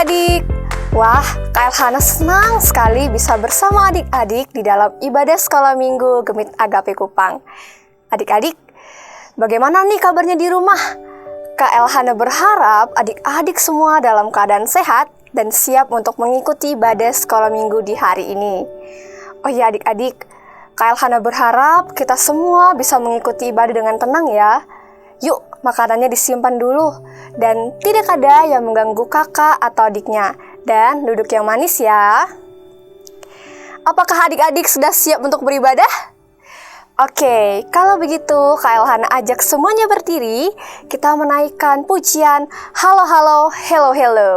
adik-adik. Wah, Kak Elhana senang sekali bisa bersama adik-adik di dalam ibadah sekolah minggu Gemit Agape Kupang. Adik-adik, bagaimana nih kabarnya di rumah? Kak Elhana berharap adik-adik semua dalam keadaan sehat dan siap untuk mengikuti ibadah sekolah minggu di hari ini. Oh ya adik-adik, Kak Elhana berharap kita semua bisa mengikuti ibadah dengan tenang ya. Yuk, makanannya disimpan dulu dan tidak ada yang mengganggu kakak atau adiknya. Dan duduk yang manis ya. Apakah adik-adik sudah siap untuk beribadah? Oke, kalau begitu Kak Elhana ajak semuanya berdiri. Kita menaikkan pujian Halo Halo Hello Hello.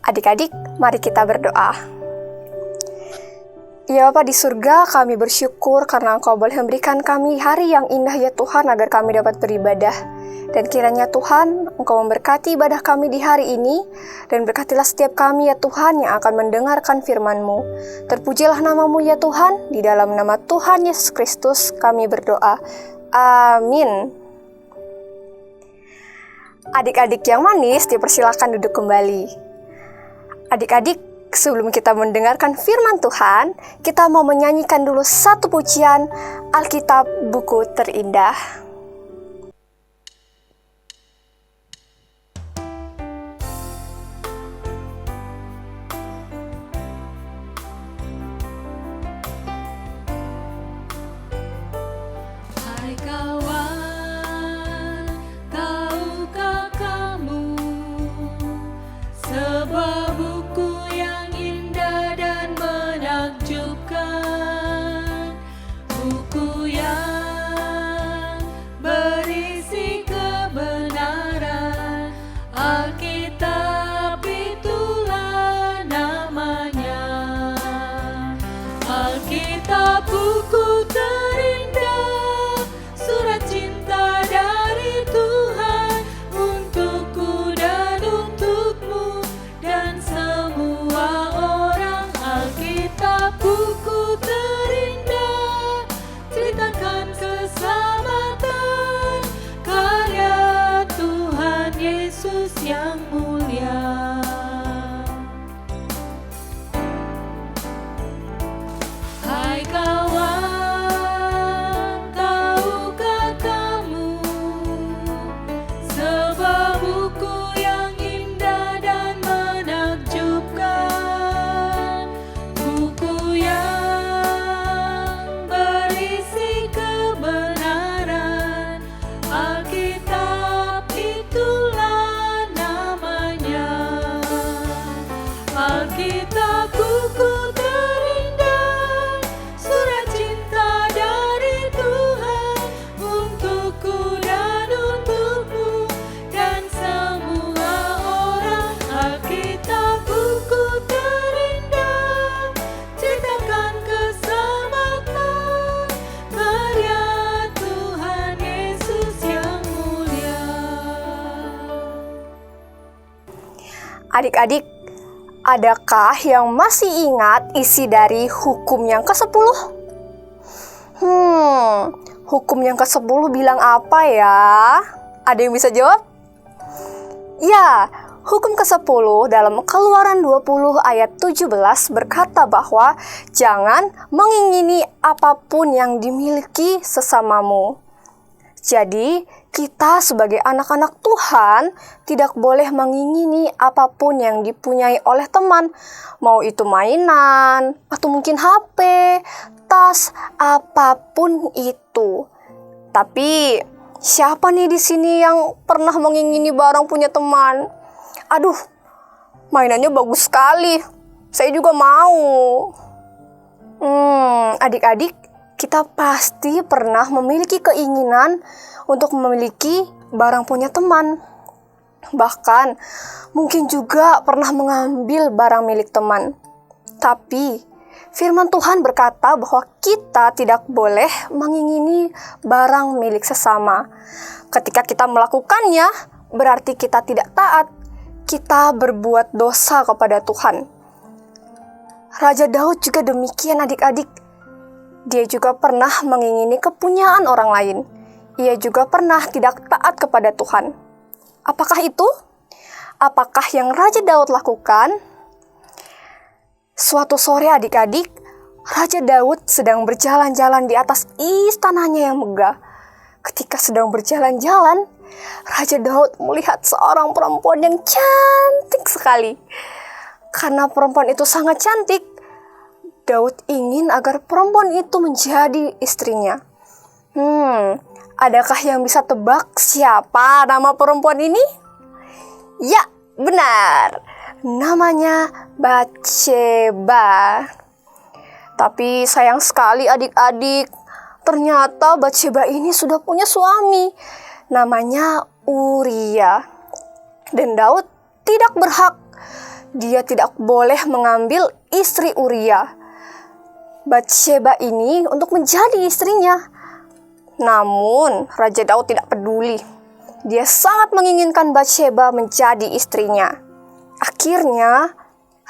Adik-adik, mari kita berdoa. Ya Bapa di surga, kami bersyukur karena Engkau boleh memberikan kami hari yang indah ya Tuhan agar kami dapat beribadah. Dan kiranya Tuhan, Engkau memberkati ibadah kami di hari ini, dan berkatilah setiap kami ya Tuhan yang akan mendengarkan firman-Mu. Terpujilah nama-Mu ya Tuhan, di dalam nama Tuhan Yesus Kristus kami berdoa. Amin. Adik-adik yang manis, dipersilakan duduk kembali. Adik-adik, sebelum kita mendengarkan firman Tuhan, kita mau menyanyikan dulu satu pujian Alkitab Buku Terindah. Hai kawan, tahukah kamu sebuah buku yang indah dan menakjubkan, buku yang berisi kebenaran, Alkitab itulah namanya. Alkitab buku terindah, surat cinta dari Tuhan untukku dan untukmu dan semua orang. Alkitab buku terindah, ceritakan Adik-adik, adakah yang masih ingat isi dari hukum yang ke-10? Hukum yang ke-10 bilang apa ya? Ada yang bisa jawab? Ya, hukum ke-10 dalam Keluaran 20 ayat 17 berkata bahwa jangan mengingini apapun yang dimiliki sesamamu. Jadi, kita sebagai anak-anak Tuhan tidak boleh mengingini apapun yang dipunyai oleh teman, mau itu mainan atau mungkin HP, tas, apapun itu. Tapi, siapa nih di sini yang pernah mengingini barang punya teman? Aduh, mainannya bagus sekali. Saya juga mau. Adik-adik, kita pasti pernah memiliki keinginan untuk memiliki barang punya teman. Bahkan, mungkin juga pernah mengambil barang milik teman. Tapi, firman Tuhan berkata bahwa kita tidak boleh mengingini barang milik sesama. Ketika kita melakukannya, berarti kita tidak taat. Kita berbuat dosa kepada Tuhan. Raja Daud juga demikian, adik-adik. Dia juga pernah mengingini kepunyaan orang lain. Ia juga pernah tidak taat kepada Tuhan. Apakah itu? Apakah yang Raja Daud lakukan? Suatu sore adik-adik, Raja Daud sedang berjalan-jalan di atas istananya yang megah. Ketika sedang berjalan-jalan, Raja Daud melihat seorang perempuan yang cantik sekali. Karena perempuan itu sangat cantik, Daud ingin agar perempuan itu menjadi istrinya. Adakah yang bisa tebak siapa nama perempuan ini? Ya, benar. Namanya Batsheba. Tapi sayang sekali adik-adik, ternyata Batsheba ini sudah punya suami. Namanya Uria. Dan Daud tidak berhak. Dia tidak boleh mengambil istri Uria. Batsheba ini untuk menjadi istrinya. Namun, Raja Daud tidak peduli. Dia sangat menginginkan Batsheba menjadi istrinya. Akhirnya,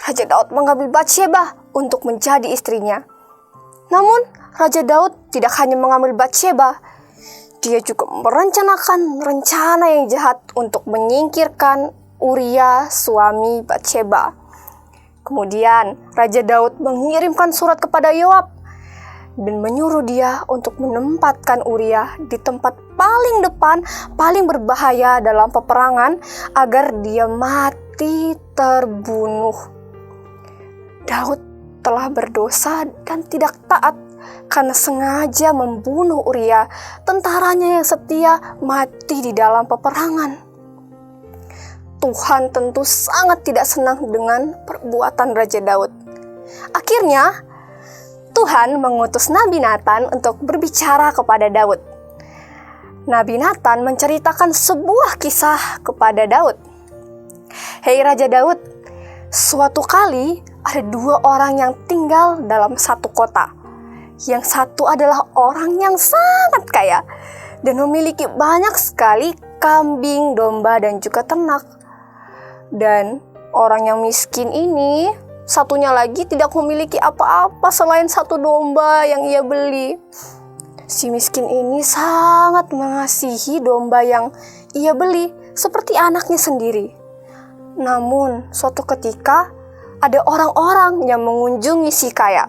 Raja Daud mengambil Batsheba untuk menjadi istrinya. Namun, Raja Daud tidak hanya mengambil Batsheba. Dia juga merencanakan rencana yang jahat untuk menyingkirkan Uria, suami Batsheba. Kemudian, Raja Daud mengirimkan surat kepada Yoab dan menyuruh dia untuk menempatkan Uria di tempat paling depan, paling berbahaya dalam peperangan agar dia mati terbunuh. Daud telah berdosa dan tidak taat karena sengaja membunuh Uria, tentaranya yang setia, mati di dalam peperangan. Tuhan tentu sangat tidak senang dengan perbuatan Raja Daud. Akhirnya, Tuhan mengutus Nabi Natan untuk berbicara kepada Daud. Nabi Natan menceritakan sebuah kisah kepada Daud. Hei Raja Daud, suatu kali ada dua orang yang tinggal dalam satu kota. Yang satu adalah orang yang sangat kaya dan memiliki banyak sekali kambing, domba, dan juga ternak. Dan orang yang miskin ini, satunya lagi tidak memiliki apa-apa selain satu domba yang ia beli. Si miskin ini sangat mengasihi domba yang ia beli seperti anaknya sendiri. Namun, suatu ketika ada orang-orang yang mengunjungi si kaya.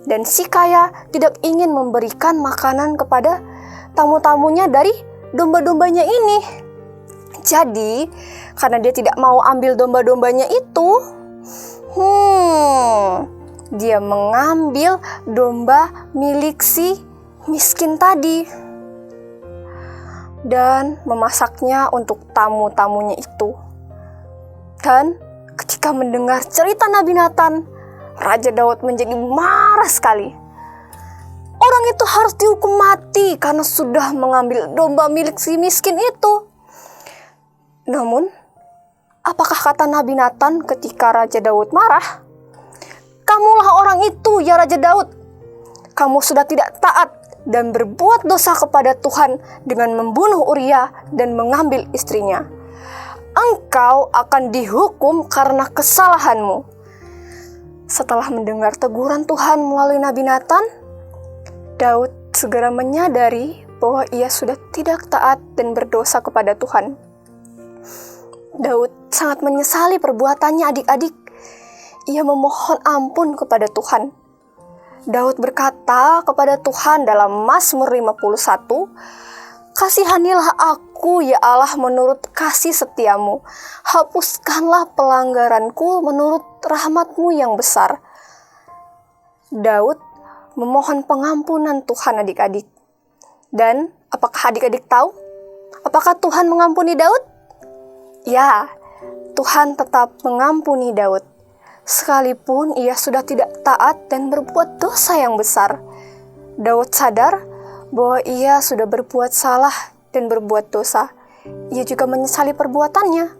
Dan si kaya tidak ingin memberikan makanan kepada tamu-tamunya dari domba-dombanya ini. Jadi, karena dia tidak mau ambil domba-dombanya itu, dia mengambil domba milik si miskin tadi dan memasaknya untuk tamu-tamunya itu. Dan ketika mendengar cerita Nabi Natan, Raja Daud menjadi marah sekali. Orang itu harus dihukum mati karena sudah mengambil domba milik si miskin itu. Namun, apakah kata Nabi Natan ketika Raja Daud marah? Kamulah orang itu, ya Raja Daud. Kamu sudah tidak taat dan berbuat dosa kepada Tuhan dengan membunuh Uria dan mengambil istrinya. engkau akan dihukum karena kesalahanmu. Setelah mendengar teguran Tuhan melalui Nabi Nathan, Daud segera menyadari bahwa ia sudah tidak taat dan berdosa kepada Tuhan. Daud sangat menyesali perbuatannya adik-adik. Ia memohon ampun kepada Tuhan. Daud berkata kepada Tuhan dalam Mazmur 51, "Kasihanilah aku ya Allah menurut kasih setiamu. Hapuskanlah pelanggaranku menurut rahmat-Mu yang besar." Daud memohon pengampunan Tuhan adik-adik. Dan apakah adik-adik tahu? Apakah Tuhan mengampuni Daud? Ya, Tuhan tetap mengampuni Daud. Sekalipun ia sudah tidak taat dan berbuat dosa yang besar. Daud sadar bahwa ia sudah berbuat salah dan berbuat dosa. Ia juga menyesali perbuatannya.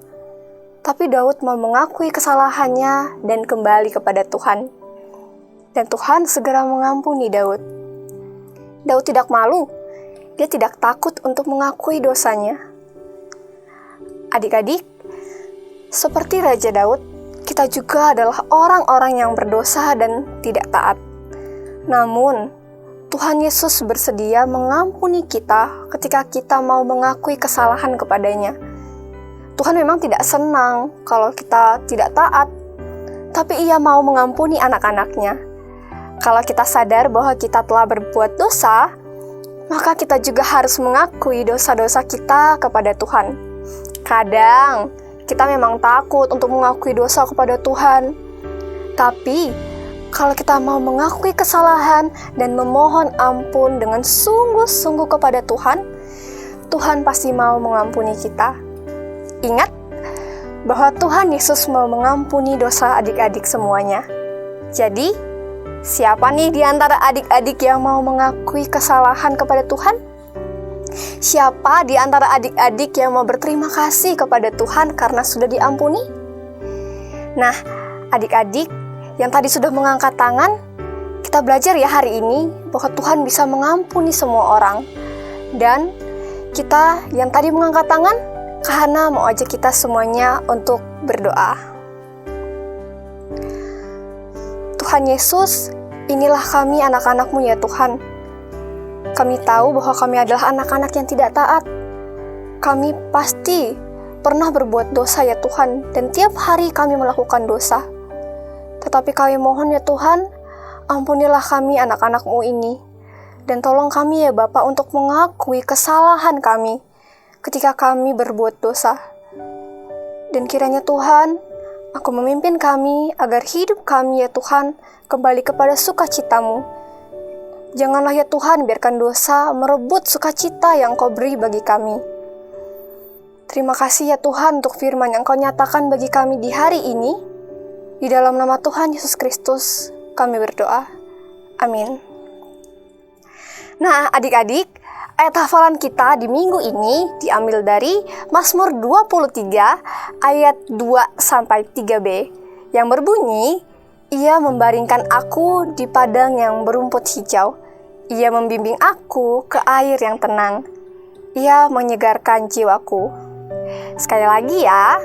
Tapi Daud mau mengakui kesalahannya dan kembali kepada Tuhan. Dan Tuhan segera mengampuni Daud. Daud tidak malu. Dia tidak takut untuk mengakui dosanya. Adik-adik, seperti Raja Daud, kita juga adalah orang-orang yang berdosa dan tidak taat. Namun, Tuhan Yesus bersedia mengampuni kita ketika kita mau mengakui kesalahan kepadanya. Tuhan memang tidak senang kalau kita tidak taat, tapi Ia mau mengampuni anak-anaknya. Kalau kita sadar bahwa kita telah berbuat dosa, maka kita juga harus mengakui dosa-dosa kita kepada Tuhan. Kadang, kita memang takut untuk mengakui dosa kepada Tuhan. Tapi, kalau kita mau mengakui kesalahan dan memohon ampun dengan sungguh-sungguh kepada Tuhan, Tuhan pasti mau mengampuni kita. Ingat bahwa Tuhan Yesus mau mengampuni dosa adik-adik semuanya. Jadi, siapa nih di antara adik-adik yang mau mengakui kesalahan kepada Tuhan? Siapa di antara adik-adik yang mau berterima kasih kepada Tuhan karena sudah diampuni? Nah, adik-adik yang tadi sudah mengangkat tangan, kita belajar ya hari ini bahwa Tuhan bisa mengampuni semua orang. Dan kita yang tadi mengangkat tangan, Kahana mau ajak kita semuanya untuk berdoa. Tuhan Yesus, inilah kami anak-anak-Mu ya Tuhan. Kami tahu bahwa kami adalah anak-anak yang tidak taat. Kami pasti pernah berbuat dosa ya Tuhan, dan tiap hari kami melakukan dosa. Tetapi kami mohon ya Tuhan, ampunilah kami anak-anak-Mu ini. Dan tolong kami ya Bapa untuk mengakui kesalahan kami ketika kami berbuat dosa. Dan kiranya Tuhan, Aku memimpin kami agar hidup kami ya Tuhan kembali kepada sukacita-Mu. Janganlah ya Tuhan biarkan dosa merebut sukacita yang Kau beri bagi kami. Terima kasih ya Tuhan untuk firman yang Kau nyatakan bagi kami di hari ini. Di dalam nama Tuhan Yesus Kristus kami berdoa. Amin. Nah adik-adik, ayat hafalan kita di minggu ini diambil dari Mazmur 23 ayat 2-3b yang berbunyi, "Ia membaringkan aku di padang yang berumput hijau. Ia membimbing aku ke air yang tenang. Ia menyegarkan jiwaku." Sekali lagi ya.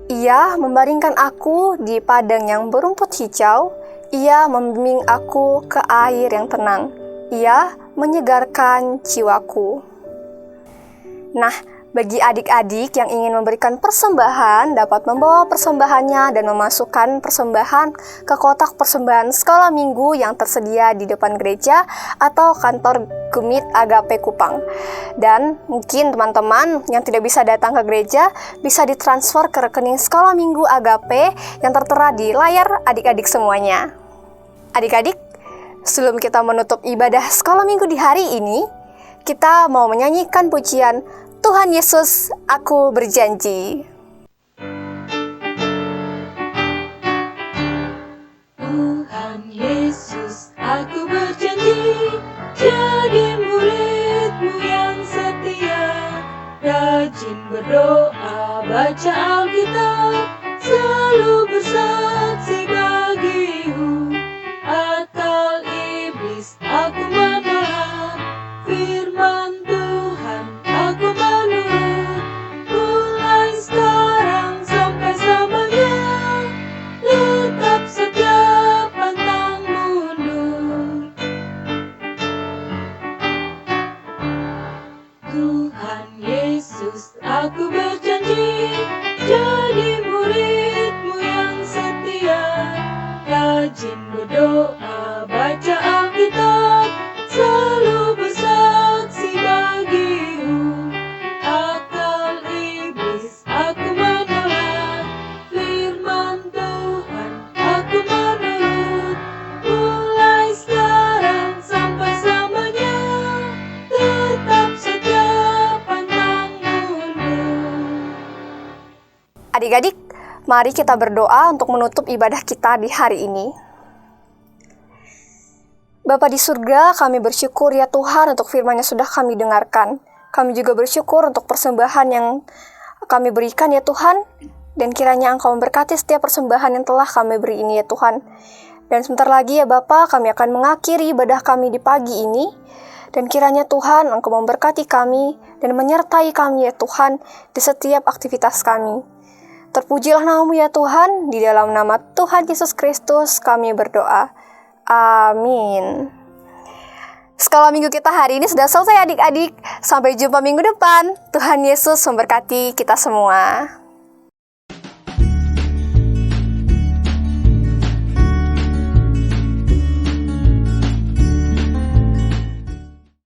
Ia membaringkan aku di padang yang berumput hijau. Ia membimbing aku ke air yang tenang. Ia menyegarkan jiwaku. Nah, bagi adik-adik yang ingin memberikan persembahan, dapat membawa persembahannya dan memasukkan persembahan ke kotak persembahan sekolah minggu yang tersedia di depan gereja atau kantor Gemit Agape Kupang. Dan mungkin teman-teman yang tidak bisa datang ke gereja bisa ditransfer ke rekening sekolah minggu Agape yang tertera di layar adik-adik semuanya. Adik-adik, sebelum kita menutup ibadah sekolah minggu di hari ini, kita mau menyanyikan pujian Tuhan Yesus, aku berjanji. Tuhan Yesus, aku berjanji jadi murid-Mu yang setia, rajin berdoa, baca Alkitab, selalu bersaksi bagi-Mu. Akal iblis aku menolak, firman Tuhan aku menurut, ku Adik-adik, mari kita berdoa untuk menutup ibadah kita di hari ini. Bapa di surga, kami bersyukur ya Tuhan untuk firman-Nya sudah kami dengarkan. Kami juga bersyukur untuk persembahan yang kami berikan ya Tuhan. Dan kiranya Engkau memberkati setiap persembahan yang telah kami beri ini ya Tuhan. Dan sebentar lagi ya Bapa, kami akan mengakhiri ibadah kami di pagi ini. Dan kiranya Tuhan Engkau memberkati kami dan menyertai kami ya Tuhan di setiap aktivitas kami. Terpujilah nama-Mu ya Tuhan, di dalam nama Tuhan Yesus Kristus kami berdoa. Amin. Sekolah minggu kita hari ini sudah selesai adik-adik. Sampai jumpa minggu depan. Tuhan Yesus memberkati kita semua.